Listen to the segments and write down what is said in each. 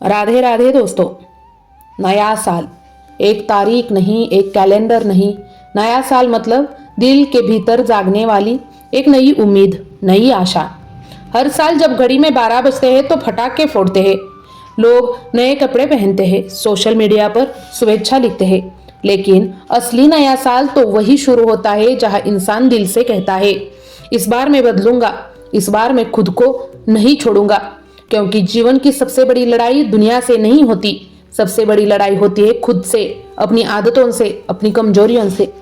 राधे राधे दोस्तों। नया साल एक तारीख नहीं, एक कैलेंडर नहीं। नया साल मतलब दिल के भीतर जागने वाली एक नई उम्मीद, नई आशा। हर साल जब घड़ी में 12 बजते हैं तो फटाके फोड़ते हैं, लोग नए कपड़े पहनते हैं, सोशल मीडिया पर शुभेच्छा लिखते हैं। लेकिन असली नया साल तो वही शुरू होता है जहां इंसान दिल से कहता है, इस बार मैं बदलूंगा, इस बार मैं खुद को नहीं छोड़ूंगा। क्योंकि जीवन की सबसे बड़ी लड़ाई दुनिया से नहीं होती, सबसे बड़ी लड़ाई होती है खुद से, अपनी आदतों से, अपनी कमजोरियों से।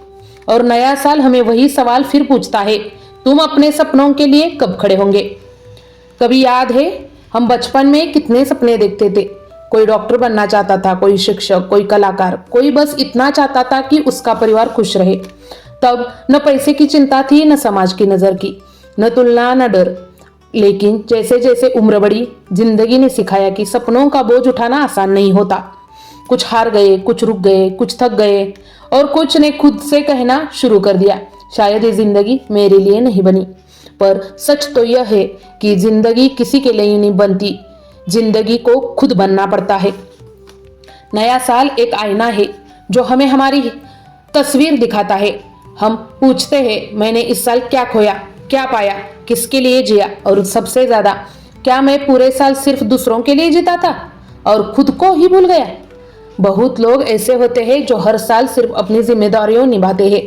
और नया साल हमें वही सवाल फिर पूछता है, तुम अपने सपनों के लिए कब खड़े होंगे? कभी याद है हम बचपन में कितने सपने देखते थे? कोई डॉक्टर बनना चाहता था, कोई शिक्षक, कोई कलाकार, कोई बस इतना चाहता था कि उसका परिवार खुश रहे। तब न पैसे की चिंता थी, न समाज की नजर की, न तुलना, न डर। लेकिन जैसे जैसे उम्र बढ़ी, जिंदगी ने सिखाया कि सपनों का बोझ उठाना आसान नहीं होता। कुछ हार गए, कुछ रुक गए, कुछ थक गए और कुछ ने खुद से कहना शुरू कर दिया, शायद ये जिंदगी मेरे लिए नहीं बनी। पर सच तो यह है कि जिंदगी किसी के लिए नहीं बनती, जिंदगी को खुद बनना पड़ता है। नया साल एक आईना है जो हमें हमारी तस्वीर दिखाता है। हम पूछते हैं, मैंने इस साल क्या खोया, क्या पाया, किसके लिए जिया, और सबसे ज्यादा क्या मैं पूरे साल सिर्फ दूसरों के लिए जीता था और खुद को ही भूल गया? बहुत लोग ऐसे होते हैं जो हर साल सिर्फ अपनी जिम्मेदारियों निभाते हैं।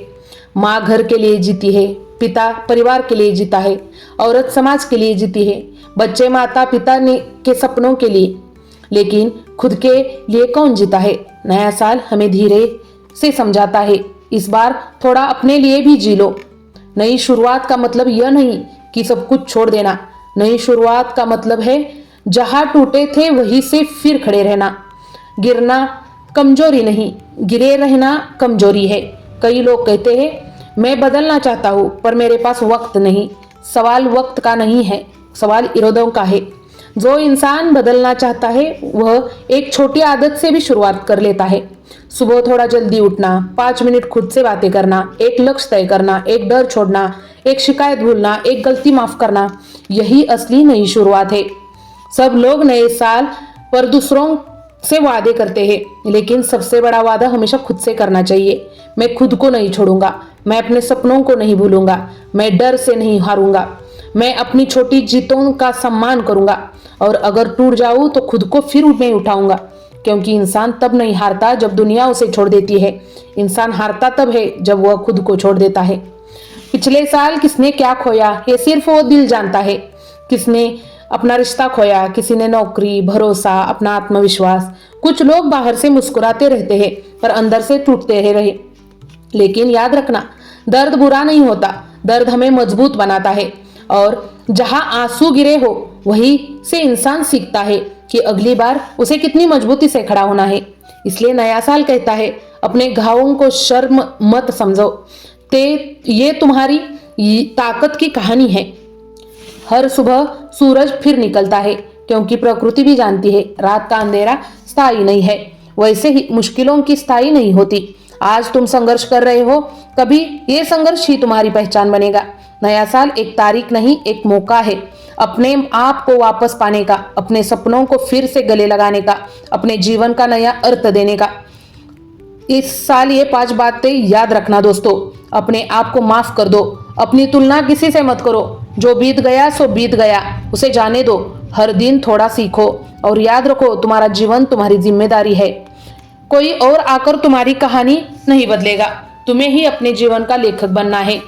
माँ घर के लिए जीती है, पिता परिवार के लिए जीता है, औरत समाज के लिए जीती है, बच्चे माता पिता के सपनों के लिए। लेकिन खुद के लिए कौन जीता है? नया साल हमें धीरे से समझाता है, इस बार थोड़ा अपने लिए भी जी लो। नई शुरुआत का मतलब यह नहीं कि सब कुछ छोड़ देना। नई शुरुआत का मतलब है जहां टूटे थे वहीं से फिर खड़े रहना। गिरना कमजोरी नहीं, गिरे रहना कमजोरी है। कई लोग कहते हैं, मैं बदलना चाहता हूं पर मेरे पास वक्त नहीं। सवाल वक्त का नहीं है, सवाल इरादों का है। जो इंसान बदलना चाहता है वह एक छोटी आदत से भी शुरुआत कर लेता है। सुबह थोड़ा जल्दी उठना, 5 मिनट खुद से बातें करना, एक लक्ष्य तय करना, एक डर छोड़ना, एक शिकायत भूलना, एक गलती माफ करना, यही असली नई शुरुआत है। सब लोग नए साल पर दूसरों से वादे करते हैं, लेकिन सबसे बड़ा वादा हमेशा खुद से करना चाहिए। मैं खुद को नहीं छोड़ूंगा, मैं अपने सपनों को नहीं भूलूंगा, मैं डर से नहीं हारूंगा, मैं अपनी छोटी जीतों का सम्मान करूंगा, और अगर टूट जाऊं तो खुद को फिर मैं उठाऊंगा। क्योंकि इंसान तब नहीं हारता जब दुनिया उसे छोड़ देती है, इंसान हारता तब है जब वह खुद को छोड़ देता है। पिछले साल किसने क्या खोया ये सिर्फ वो दिल जानता है। किसने अपना रिश्ता खोया, किसी ने नौकरी, भरोसा, अपना आत्मविश्वास। कुछ लोग बाहर से मुस्कुराते रहते हैं पर अंदर से टूटते रहे। लेकिन याद रखना, दर्द बुरा नहीं होता, दर्द हमें मजबूत बनाता है। और जहां आंसू गिरे हो वहीं से इंसान सीखता है कि अगली बार उसे कितनी मजबूती से खड़ा होना है। इसलिए नया साल कहता है, अपने घावों को शर्म मत समझो, ये तुम्हारी ताकत की कहानी है। हर सुबह सूरज फिर निकलता है, क्योंकि प्रकृति भी जानती है रात का अंधेरा स्थायी नहीं है। वैसे ही मुश्किलों की स्थायी नहीं होती। आज तुम संघर्ष कर रहे हो, कभी ये संघर्ष ही तुम्हारी पहचान बनेगा। नया साल एक तारीख नहीं, एक मौका है अपने आप को वापस पाने का, अपने सपनों को फिर से गले लगाने का, अपने जीवन का नया अर्थ देने का। इस साल ये 5 बातें याद रखना दोस्तों। अपने आप को माफ कर दो, अपनी तुलना किसी से मत करो। जो बीत गया सो बीत गया, उसे जाने दो। हर दिन थोड़ा सीखो और याद रखो, तुम्हारा जीवन तुम्हारी जिम्मेदारी है। कोई और आकर तुम्हारी कहानी नहीं बदलेगा, तुम्हें ही अपने जीवन का लेखक बनना है।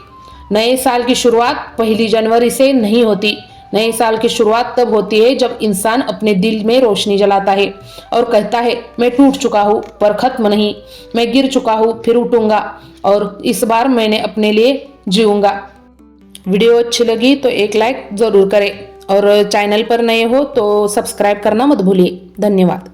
नए साल की शुरुआत 1 जनवरी से नहीं होती। नए साल की शुरुआत तब होती है जब इंसान अपने दिल में रोशनी जलाता है और कहता है, मैं टूट चुका हूँ पर खत्म नहीं, मैं गिर चुका हूँ फिर उठूंगा, और इस बार मैंने अपने लिए जीऊंगा। वीडियो अच्छी लगी तो एक लाइक जरूर करें और चैनल पर नए हो तो सब्सक्राइब करना मत भूलिए। धन्यवाद।